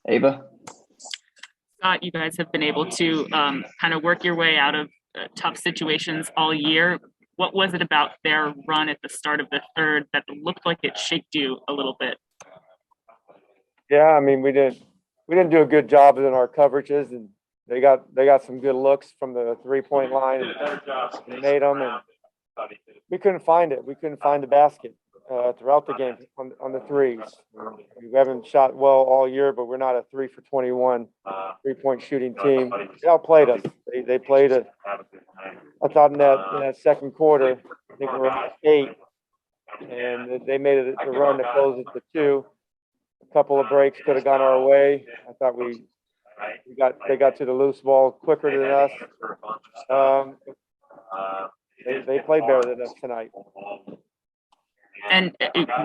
Ava? Scott, you guys have been able to kind of work your way out of tough situations all year. What was it about their run at the start of the third that looked like it shaked you a little bit? Yeah, I mean, we didn't do a good job in our coverages, and they got some good looks from the 3-point line and made them, and we couldn't find it. We couldn't find the basket throughout the game on the threes. We haven't shot well all year, but we're not a 3 for 21 3-point shooting team. They outplayed us. They played it. I thought in that second quarter, I think we were at 8, and they made it a run to close it to 2. A couple of breaks could have gone our way. I thought they got to the loose ball quicker than us. They played better than us tonight. And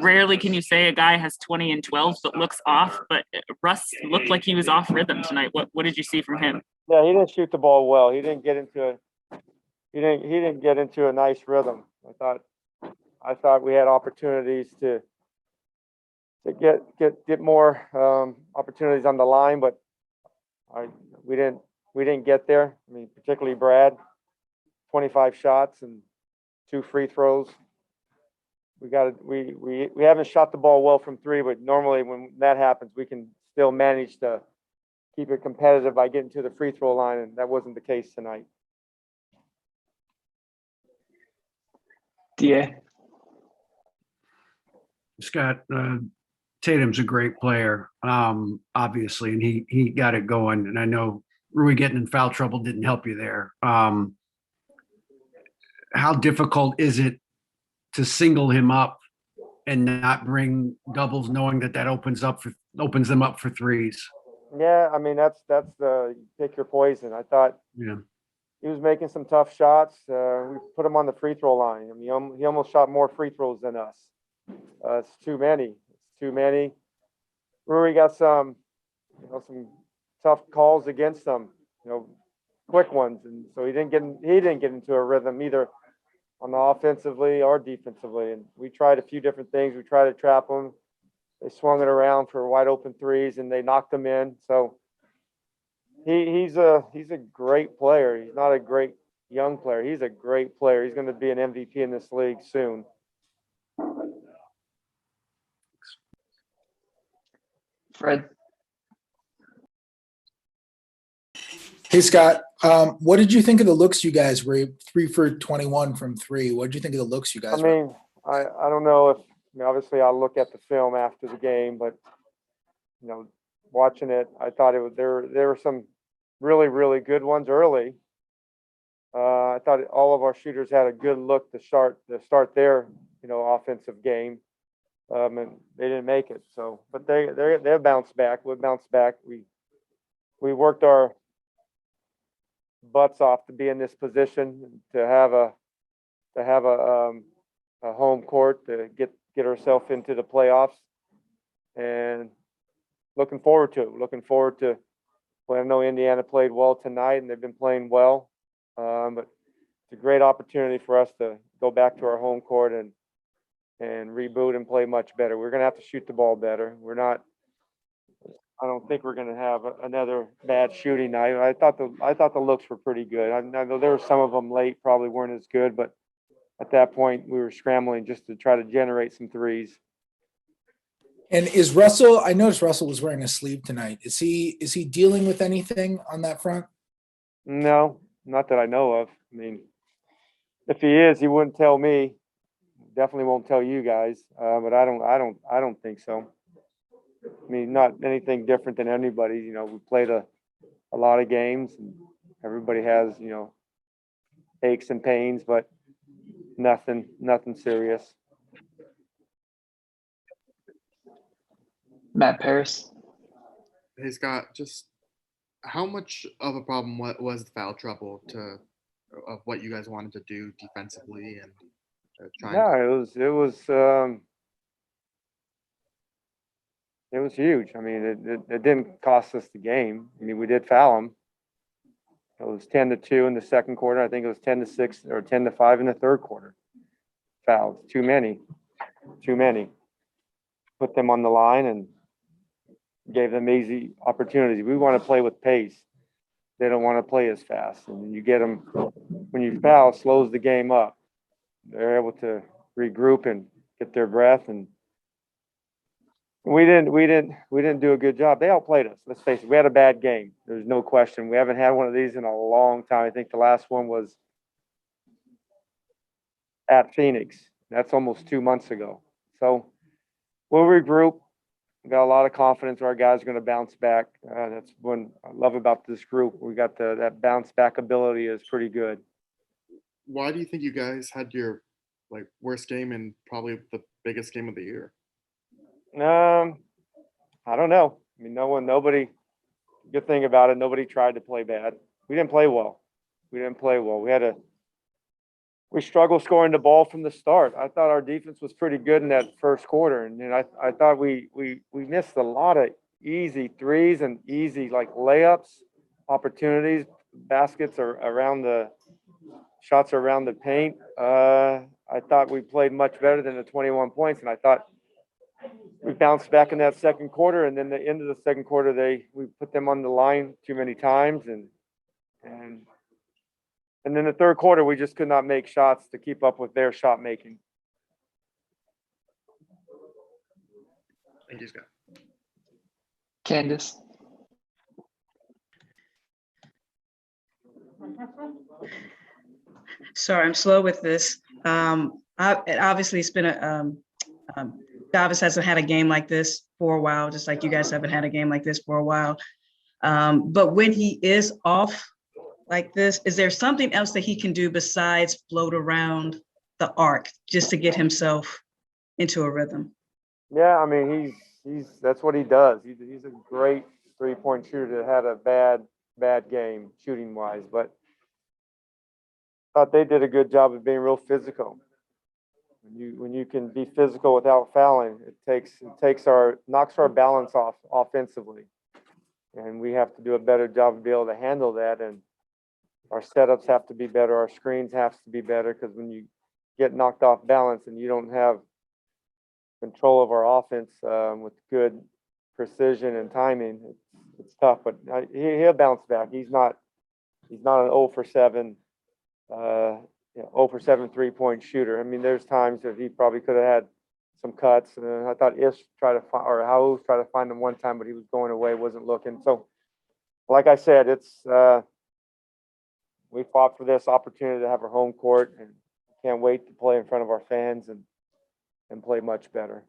rarely can you say a guy has 20 and 12 but looks off. But Russ looked like he was off rhythm tonight. What did you see from him? Yeah, he didn't shoot the ball well. He didn't get into a nice rhythm. I thought we had opportunities to get more opportunities on the line, but we didn't get there. I mean, particularly Brad, 25 shots and 2 free throws. We haven't shot the ball well from 3, but normally when that happens, we can still manage to keep it competitive by getting to the free throw line, and that wasn't the case tonight. DA? Scott, Tatum's a great player, obviously, and he got it going. And I know Rui getting in foul trouble didn't help you there. How difficult is it to single him up and not bring doubles, knowing that opens them up for threes? Yeah, I mean that's the pick your poison. I thought he was making some tough shots. We put him on the free throw line. I mean, he almost shot more free throws than us. It's too many. Rui got some tough calls against him, quick ones, and so he didn't get into a rhythm either on the offensively or defensively. And we tried a few different things. We tried to trap him. They swung it around for wide open threes, and they knocked him in. So he's a great player. He's not a great young player. He's a great player. He's going to be an MVP in this league soon. Fred? Hey, Scott. What did you think of the looks you guys were 3 for 21 from 3? What did you think of the looks you guys were? I don't know if obviously I'll look at the film after the game, but watching it, I thought there were some really, really good ones early. I thought all of our shooters had a good look to start their offensive game. And they didn't make it. So, but they'll bounce back. We'll bounce back. We worked our butts off to be in this position, to have a home court, to get ourselves into the playoffs, and looking forward to it. I know Indiana played well tonight, and they've been playing well. But it's a great opportunity for us to go back to our home court and reboot and play much better. We're going to have to shoot the ball better. I don't think we're going to have another bad shooting night. I thought the looks were pretty good. I know there were some of them late, probably weren't as good, but at that point we were scrambling just to try to generate some threes. And is Russell? I noticed Russell was wearing a sleeve tonight. Is he dealing with anything on that front? No, not that I know of. I mean, if he is, he wouldn't tell me. Definitely won't tell you guys, but I don't think so. I mean, not anything different than anybody. We played a lot of games, and everybody has aches and pains, but nothing serious. Matt Paris? Hey, Scott, just how much of a problem was the foul trouble of what you guys wanted to do defensively and it was huge. I mean, it didn't cost us the game. I mean, we did foul them. It was 10-2 in the second quarter. I think it was 10-6 or 10-5 in the third quarter. Fouls, too many. Put them on the line, and gave them easy opportunities. We want to play with pace. They don't want to play as fast. And you get them, when you foul, slows the game up. They're able to regroup and get their breath. And we didn't do a good job. They outplayed us. Let's face it. We had a bad game. There's no question. We haven't had one of these in a long time. I think the last one was at Phoenix. That's almost 2 months ago. So we'll regroup. We got a lot of confidence our guys are going to bounce back. That's what I love about this group. We got that bounce back ability is pretty good. Why do you think you guys had your worst game and probably the biggest game of the year? I don't know. I mean, nobody. Good thing about it, nobody tried to play bad. We didn't play well. We struggled scoring the ball from the start. I thought our defense was pretty good in that first quarter, and then I thought we missed a lot of easy threes and easy layups, opportunities, baskets are around the shots around the paint. I thought we played much better than the 21 points, and I thought we bounced back in that second quarter, and then the end of the second quarter we put them on the line too many times, and then the third quarter, we just could not make shots to keep up with their shot making. Thank you, Scott. Candace. Sorry, I'm slow with this. Obviously, it's been Davis hasn't had a game like this for a while, just like you guys haven't had a game like this for a while. But when he is off like this, is there something else that he can do besides float around the arc just to get himself into a rhythm? Yeah, I mean, he's that's what he does. He's a great 3-point shooter that had a bad game shooting wise, but I thought they did a good job of being real physical. When you can be physical without fouling, knocks our balance off offensively, and we have to do a better job of being able to handle that. And our setups have to be better. Our screens have to be better, because when you get knocked off balance and you don't have control of our offense with good precision and timing, it's tough. But he'll bounce back. He's not an 0 for 7, 0 for 7 3-point shooter. I mean, there's times that he probably could have had some cuts. I thought Ish tried to find, or Howell tried to find him one time, but he was going away, wasn't looking. So, like I said, we fought for this opportunity to have our home court, and can't wait to play in front of our fans and play much better.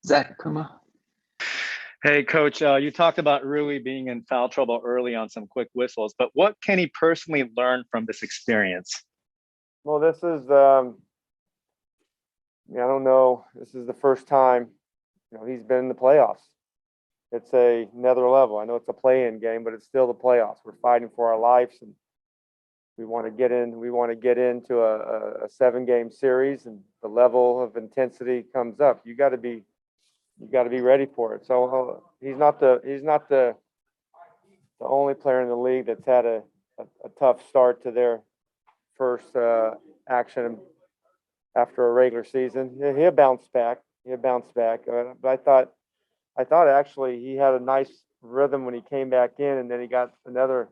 Zach Kuma. Hey, Coach, you talked about Rui being in foul trouble early on some quick whistles, but what can he personally learn from this experience? Well, this is, I don't know, this is the first time, he's been in the playoffs. It's another level. I know it's a play-in game, but it's still the playoffs. We're fighting for our lives, and we want to get in. We want to get into a 7-game series, and the level of intensity comes up. You got to be ready for it. So he's not the only player in the league that's had a tough start to their first action after a regular season. He'll bounce back. But I thought actually he had a nice rhythm when he came back in, and then he got another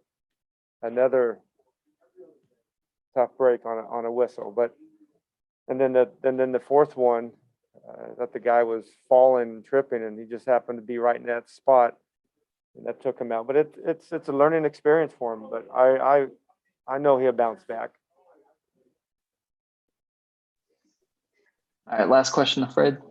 tough break on a whistle. But and then the fourth one, that the guy was falling and tripping, and he just happened to be right in that spot, and that took him out. But it's a learning experience for him. But I know he'll bounce back. All right, last question to Fred.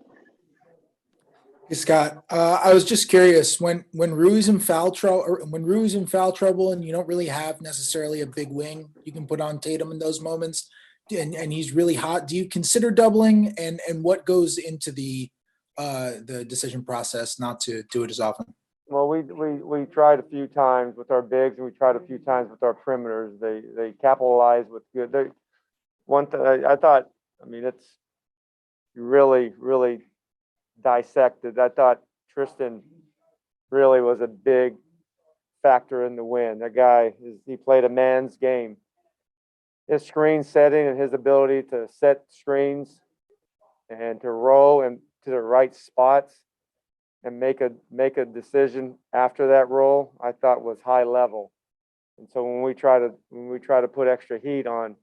Hey, Scott, I was just curious, when Rui's in foul trouble, and you don't really have necessarily a big wing you can put on Tatum in those moments, and he's really hot, do you consider doubling, and what goes into the decision process not to do it as often? Well, we tried a few times with our bigs, and we tried a few times with our perimeters. They capitalized with good. I thought, I mean, it's really dissected. I thought Tristan really was a big factor in the win. That guy, he played a man's game. His screen setting and his ability to set screens and to roll and to the right spots and make a decision after that roll, I thought was high level. And so when we try to put extra heat on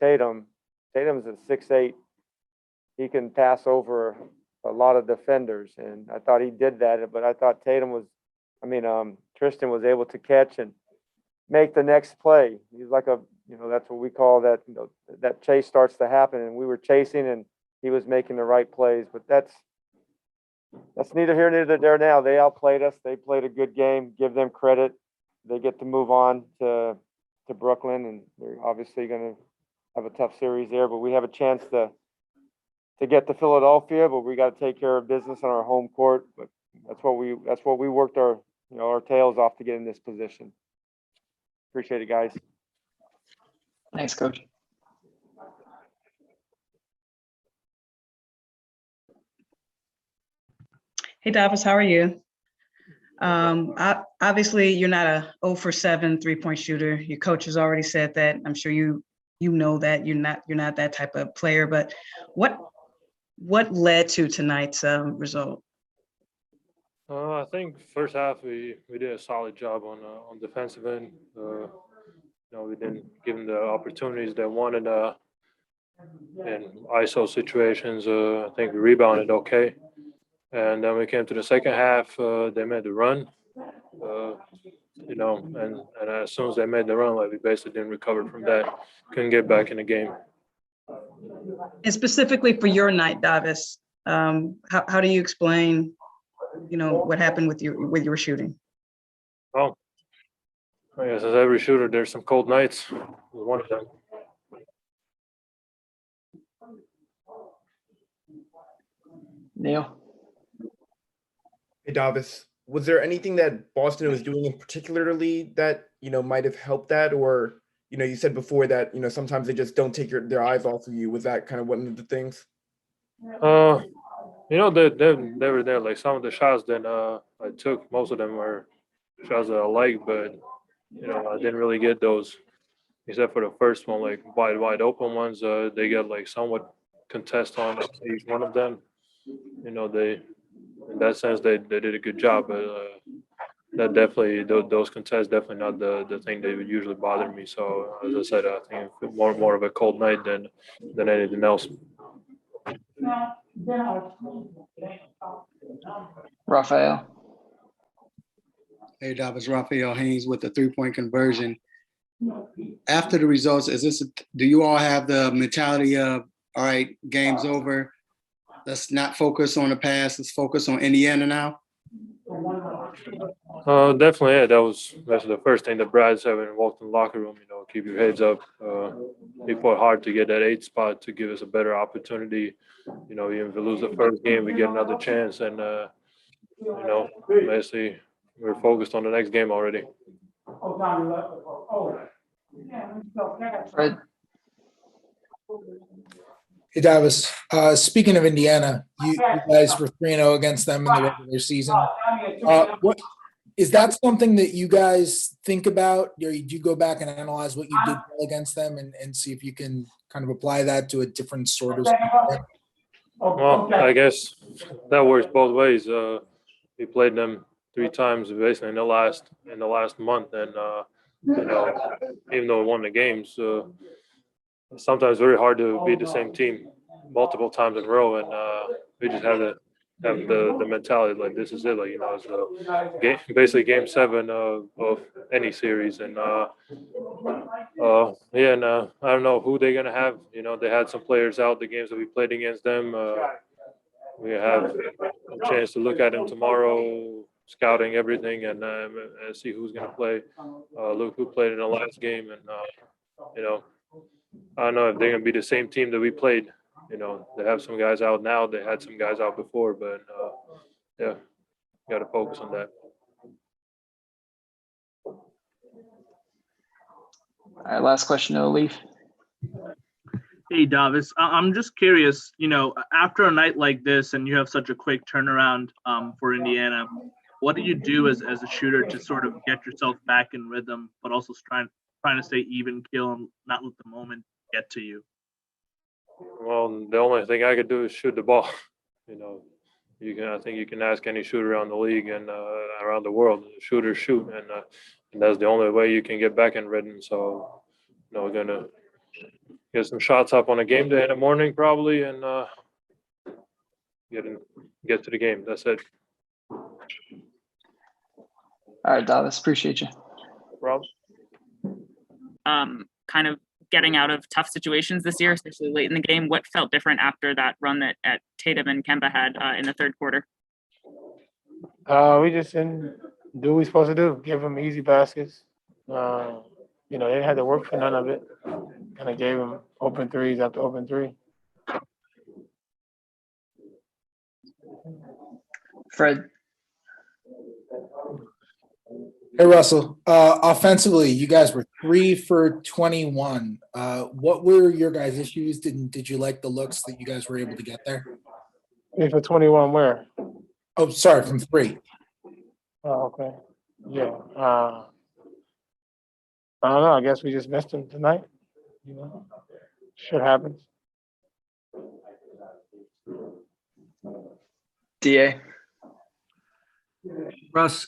Tatum's a 6'8". He can pass over a lot of defenders, and I thought he did that. But I thought Tristan was able to catch and make the next play. He's like that's what we call that. That chase starts to happen, and we were chasing, and he was making the right plays. But that's neither here nor there now. They outplayed us. They played a good game. Give them credit. They get to move on to Brooklyn, and they're obviously going to have a tough series there. But we have a chance to get to Philadelphia, but we got to take care of business on our home court. But that's what we worked our tails off to get in this position. Appreciate it, guys. Thanks, Coach. Hey, Davis, how are you? Obviously, you're not a 0 for 7 3-point shooter. Your coach has already said that. I'm sure you know that you're not that type of player. But what led to tonight's result? I think first half we did a solid job on defensive end. We didn't give them the opportunities they wanted in ISO situations. I think we rebounded okay, and then we came to the second half. They made the run, and as soon as they made the run, we basically didn't recover from that. Couldn't get back in the game. And specifically for your night, Davis, how do you explain, what happened with your shooting? Well, I guess as every shooter, there's some cold nights. One of them. Neil? Hey, Davis, was there anything that Boston was doing in particularly that, might have helped that? Or, you said before that, sometimes they just don't take their eyes off of you. Was that kind of one of the things? They were there. Like some of the shots that I took, most of them were shots that I like, but I didn't really get those, except for the first one, like wide open ones. They get somewhat contest on each one of them. They in that sense they did a good job, but that definitely those contests definitely not the thing that would usually bother me. So as I said, I think it's more of a cold night than anything else. Raphael? Hey, Davis, Raphael Haynes with the 3-point conversion. After the results, do you all have the mentality of, all right, game's over, let's not focus on the past, let's focus on Indiana now? Definitely, yeah. That's the first thing that Brad said when he walked in the locker room. Keep your heads up. We fought hard to get that 8th spot to give us a better opportunity. Even if we lose the first game, we get another chance. And basically, we're focused on the next game already. Fred? Hey, Davis, speaking of Indiana, you guys were 3-0 against them in the regular season. What is that something that you guys think about? Or do you go back and analyze what you did well against them and see if you can kind of apply that to a different sort of? Well, I guess that works both ways. We played them 3 times basically in the last month, and even though we won the games, sometimes very hard to beat the same team multiple times in a row, and we just have to have the mentality like this is it, it's basically game 7 of any series, and I don't know who they're gonna have. They had some players out the games that we played against them. We have a chance to look at them tomorrow, scouting everything, and see who's gonna play. Look who played in the last game, and I don't know if they're gonna be the same team that we played. They have some guys out now. They had some guys out before, but got to focus on that. All right, last question, to Leaf. Hey, Davis, I'm just curious, after a night like this and you have such a quick turnaround for Indiana, what do you do as a shooter to sort of get yourself back in rhythm, but also trying to stay even keel and not let the moment get to you? Well, the only thing I could do is shoot the ball. I think you can ask any shooter around the league and around the world. Shooters shoot, and that's the only way you can get back in rhythm. So, we're gonna get some shots up on a game day in the morning probably, and get to the game. That's it. All right, Davis, appreciate you. No problem. Kind of getting out of tough situations this year, especially late in the game. What felt different after that run that Tatum and Kemba had in the third quarter? We just didn't do what we supposed to do. Give them easy baskets. They didn't have to work for none of it. Kind of gave them open threes after open three. Fred. Hey, Russell. Offensively, you guys were 3 for 21. What were your guys' issues? Did you like the looks that you guys were able to get there? 3 for 21 where? Oh, sorry, from 3. Oh, okay. Yeah. I don't know. I guess we just missed him tonight. Shit happens. DA. Russ,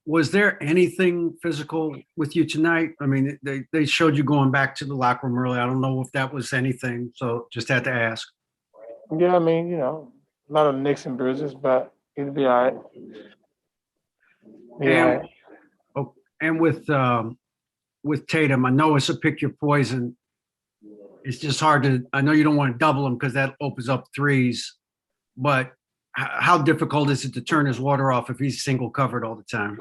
was there anything physical with you tonight? I mean, they showed you going back to the locker room early. I don't know if that was anything, so just had to ask. Yeah, I mean, a lot of nicks and bruises, but he'll be all right. And, and with Tatum, I know it's a pick your poison. It's just hard to. I know you don't want to double him because that opens up threes, but how difficult is it to turn his water off if he's single covered all the time?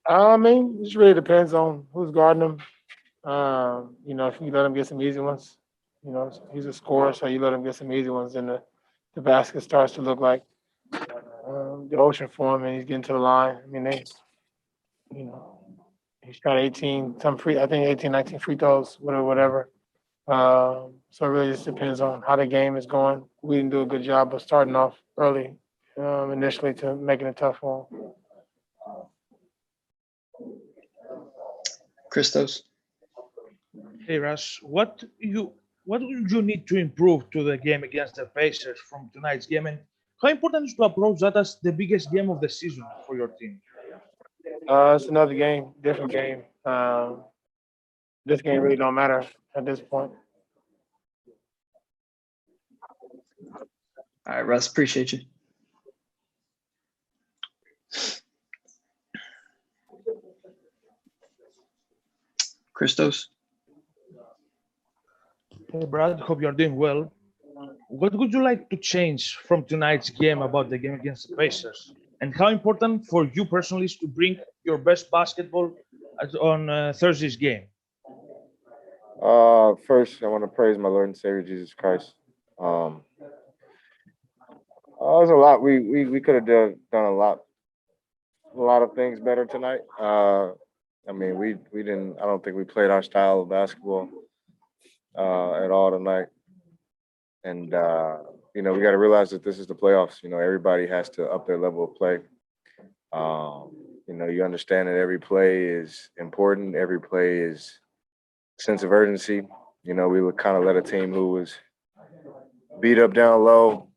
I mean, it just really depends on who's guarding him. If you let him get some easy ones, he's a scorer, so you let him get some easy ones, and the basket starts to look like the ocean for him, and he's getting to the line. I mean, he shot 18, I think 18, 19 free throws, whatever. So it really just depends on how the game is going. We didn't do a good job of starting off early initially to making it tough for him. Christos. Hey Russ, what would you need to improve to the game against the Pacers from tonight's game, and how important is to approach that as the biggest game of the season for your team? It's another game, different game. This game really don't matter at this point. All right, Russ, appreciate you. Christos. Hey Brad, hope you're doing well. What would you like to change from tonight's game about the game against the Pacers? And how important for you personally is to bring your best basketball on Thursday's game? First, I want to praise my Lord and Savior Jesus Christ. There's a lot we could have done a lot of things better tonight. I mean, we didn't. I don't think we played our style of basketball at all tonight. And we got to realize that this is the playoffs. Everybody has to up their level of play. You understand that every play is important. Every play is sense of urgency. We would kind of let a team who was beat up down low,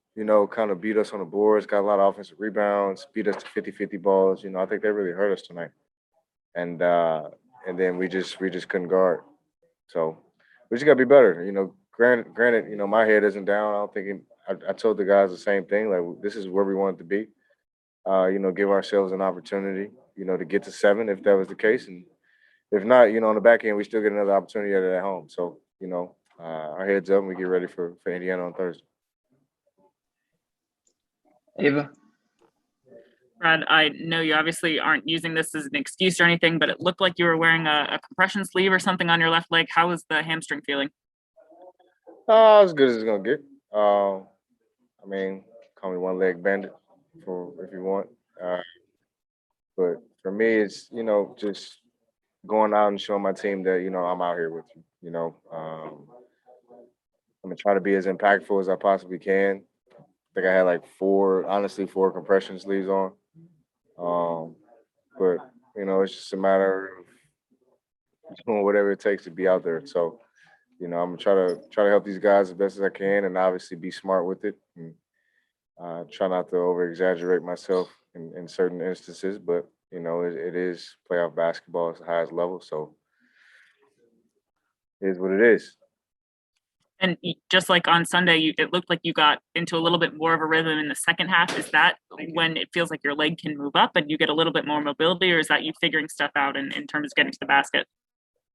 kind of beat us on the boards, got a lot of offensive rebounds, beat us to 50-50 balls. I think they really hurt us tonight. And then we just couldn't guard. So we just got to be better. Granted, my head isn't down. I don't think I told the guys the same thing. Like, this is where we wanted to be. Give ourselves an opportunity, to get to 7 if that was the case. And if not, on the back end, we still get another opportunity at home. So, our heads up and we get ready for Indiana on Thursday. Ava. Brad, I know you obviously aren't using this as an excuse or anything, but it looked like you were wearing a compression sleeve or something on your left leg. How is the hamstring feeling? As good as it's gonna get. I mean, call me one leg bandit if you want. But for me, it's just going out and showing my team that I'm out here with you. I'm gonna try to be as impactful as I possibly can. I think I had like 4 compression sleeves on. But it's just a matter of doing whatever it takes to be out there. So, I'm gonna try to help these guys as best as I can, and obviously be smart with it. And, Try not to over exaggerate myself in certain instances, but it is playoff basketball. It's the highest level, so it is what it is. And just like on Sunday, it looked like you got into a little bit more of a rhythm in the second half. Is that when it feels like your leg can move up and you get a little bit more mobility, or is that you figuring stuff out in terms of getting to the basket?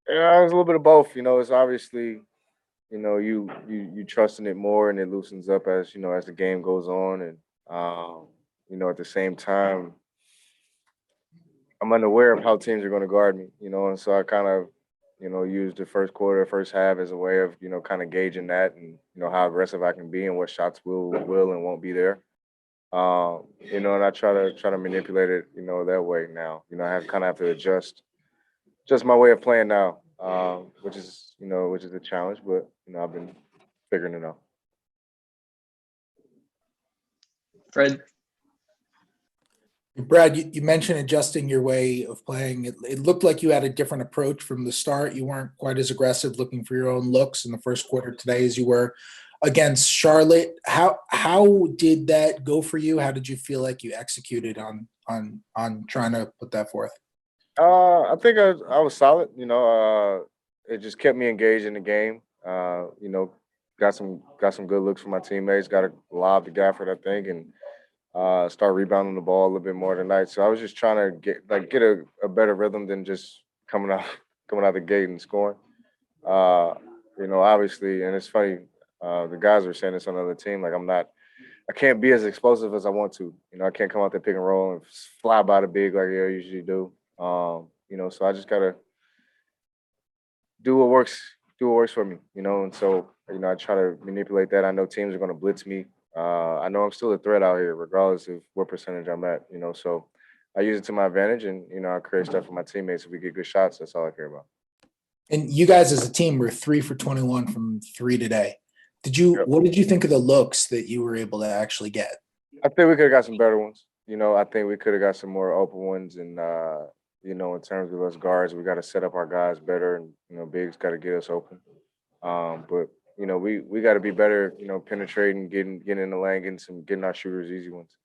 Yeah, it's a little bit of both. It's obviously, you trusting it more and it loosens up as as the game goes on, and at the same time, I'm unaware of how teams are going to guard me. And so I kind of use the first quarter, first half as a way of kind of gauging that and how aggressive I can be and what shots will and won't be there. And I try to manipulate it that way now. I have to adjust just my way of playing now, which is a challenge, but I've been figuring it out. Fred. Brad, you mentioned adjusting your way of playing. It looked like you had a different approach from the start. You weren't quite as aggressive looking for your own looks in the first quarter today as you were against Charlotte. How did that go for you? How did you feel like you executed on trying to put that forth? I think I was solid. It just kept me engaged in the game. Got some good looks from my teammates. Got a lob to Gafford, I think, and start rebounding the ball a little bit more tonight. So I was just trying to get a better rhythm than just coming out the gate and scoring. Obviously, and it's funny, the guys were saying this on the other team, like I can't be as explosive as I want to. I can't come out there pick and roll and fly by the big like I usually do. So I just gotta do what works for me, and so I try to manipulate that. I know teams are gonna blitz me. I know I'm still a threat out here, regardless of what percentage I'm at, so I use it to my advantage, and I create stuff for my teammates. If we get good shots, that's all I care about. And you guys as a team were 3 for 21 from 3 today. Yep. What did you think of the looks that you were able to actually get? I think we could have got some better ones. I think we could have got some more open ones, and in terms of us guards, we got to set up our guys better, and bigs got to get us open. But we got to be better, penetrating, getting in the lane, getting our shooters easy ones.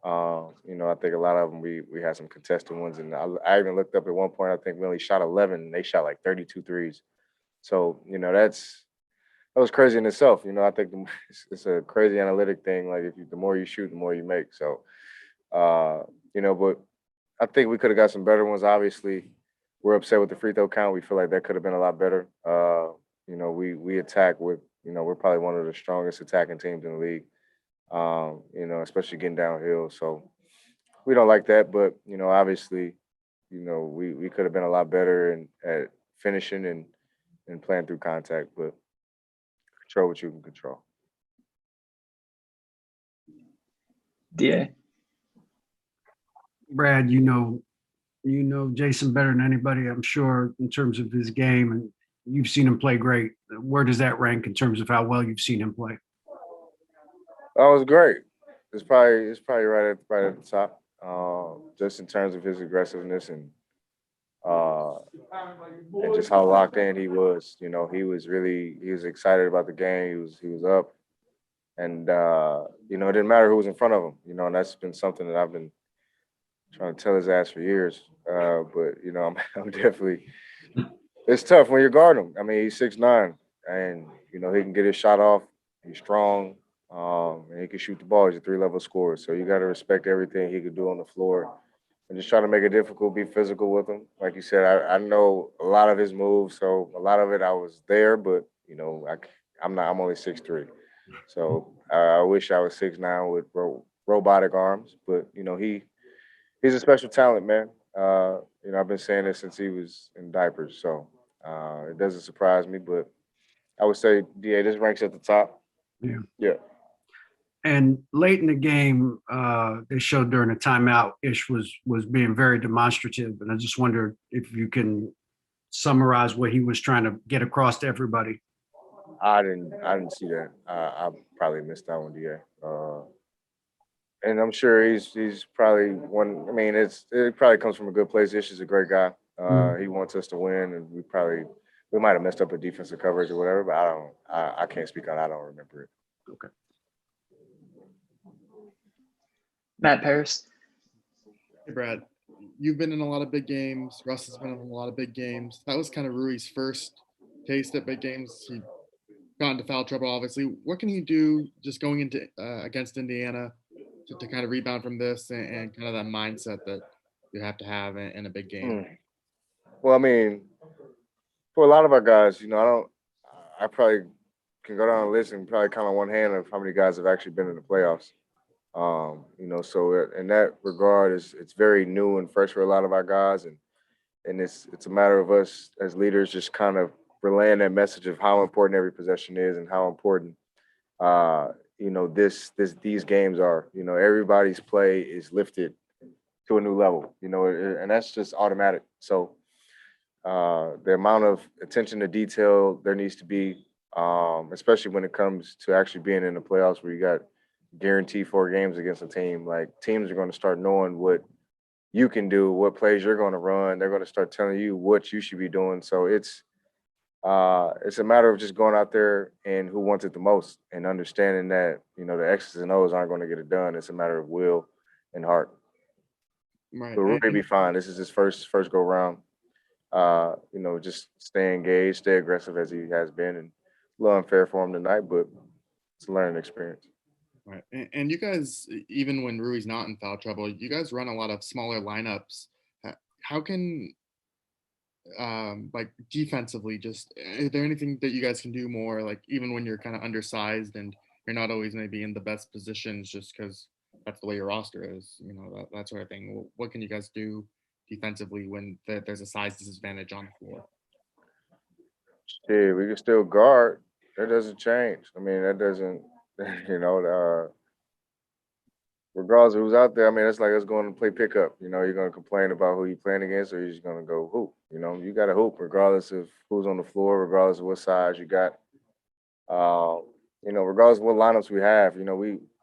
I think a lot of them we had some contested ones, and I even looked up at one point. I think we only shot 11, and they shot like 32 threes. So that was crazy in itself. I think it's a crazy analytic thing. Like the more you shoot, the more you make. So but I think we could have got some better ones. Obviously, we're upset with the free throw count. We feel like that could have been a lot better. We attack with, we're probably one of the strongest attacking teams in the league, especially getting downhill. So we don't like that, but, obviously, we could have been a lot better at finishing and playing through contact, but control what you can control. DA. Brad, you know Jason better than anybody, I'm sure, in terms of his game, and you've seen him play great. Where does that rank in terms of how well you've seen him play? That was great. It's probably right at the top, just in terms of his aggressiveness and just how locked in he was. He was excited about the game. He was up, and it didn't matter who was in front of him. And that's been something that I've been trying to tell his ass for years. But I'm definitely. It's tough when you're guarding him. I mean, he's 6'9", and he can get his shot off. He's strong, and he can shoot the ball. He's a 3-level scorer, so you got to respect everything he could do on the floor, and just try to make it difficult, be physical with him. Like you said, I know a lot of his moves, so a lot of it I was there, but I'm only 6'3", so I wish I was 6'9" with robotic arms, but he's a special talent, man. I've been saying this since he was in diapers, so it doesn't surprise me. But I would say, DA, this ranks at the top. Yeah. Yeah. And late in the game, they showed during a timeout, Ish was being very demonstrative, and I just wondered if you can summarize what he was trying to get across to everybody. I didn't see that. I probably missed that one, DA. And I'm sure he's probably one. I mean, it probably comes from a good place. Ish is a great guy. He wants us to win, and we might have messed up a defensive coverage or whatever. But I can't speak on it. I don't remember it. Okay. Matt Paris. Hey, Brad, you've been in a lot of big games. Russ has been in a lot of big games. That was kind of Rui's first taste at big games. He got into foul trouble, obviously. What can he do just going into against Indiana to kind of rebound from this and kind of that mindset that you have to have in a big game? Well, I mean, for a lot of our guys, I probably can go down the list and probably count on one hand of how many guys have actually been in the playoffs. So in that regard, it's very new and fresh for a lot of our guys, and it's a matter of us as leaders just kind of relaying that message of how important every possession is and how important these games are. Everybody's play is lifted to a new level. And that's just automatic. So the amount of attention to detail there needs to be, especially when it comes to actually being in the playoffs where you got guaranteed 4 games against a team. Like, teams are going to start knowing what you can do, what plays you're going to run. They're going to start telling you what you should be doing. So it's a matter of just going out there and who wants it the most and understanding that, the X's and O's aren't going to get it done. It's a matter of will and heart. Right. But we're going to be fine. This is his first go round. Just stay engaged, stay aggressive as he has been, and a little unfair for him tonight, but it's a learning experience. Right. And you guys, even when Rui's not in foul trouble, you guys run a lot of smaller lineups. How can, defensively, is there anything that you guys can do more, like even when you're kind of undersized and you're not always maybe in the best positions just because that's the way your roster is, that sort of thing? What can you guys do defensively when there's a size disadvantage on the floor? Yeah, we can still guard. That doesn't change. I mean, that doesn't, regardless of who's out there, I mean, it's like us going to play pickup. You're going to complain about who you're playing against, or you're just going to go hoop. You got to hoop regardless of who's on the floor, regardless of what size you got. Regardless of what lineups we have,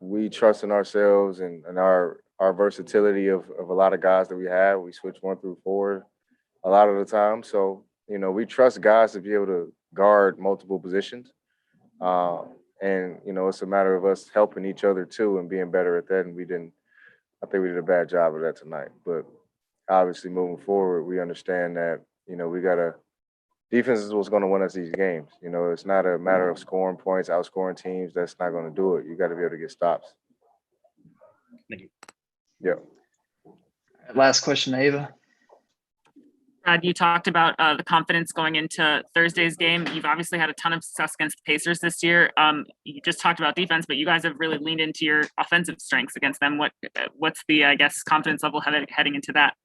we trust in ourselves and our versatility of a lot of guys that we have. We switch 1 through 4 a lot of the time. So, we trust guys to be able to guard multiple positions. It's a matter of us helping each other too and being better at that. And I think we did a bad job of that tonight. But obviously moving forward, we understand that, defense is what's going to win us these games. It's not a matter of scoring points, outscoring teams. That's not going to do it. You got to be able to get stops. Thank you. Yeah. Last question, Ava. Brad, you talked about the confidence going into Thursday's game. You've obviously had a ton of success against the Pacers this year. You just talked about defense, but you guys have really leaned into your offensive strengths against them. What's the, confidence level heading into that?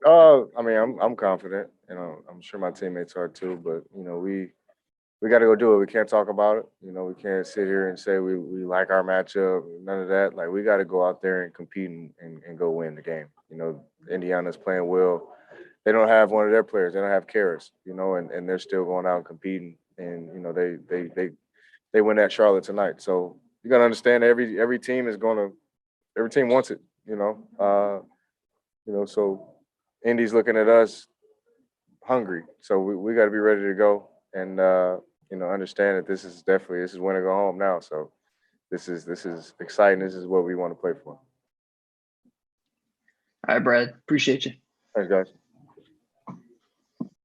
I mean, I'm confident. I'm sure my teammates are too. But we got to go do it. We can't talk about it. We can't sit here and say we like our matchup. None of that. Like, we got to go out there and compete and go win the game. Indiana's playing well. They don't have one of their players. They don't have Karras, and they're still going out and competing. And they win at Charlotte tonight. So you got to understand every team wants it. So Indy's looking at us hungry. So we got to be ready to go and understand that this is win or go home now. So this is exciting. This is what we want to play for. All right, Brad. Appreciate you. Thanks, guys.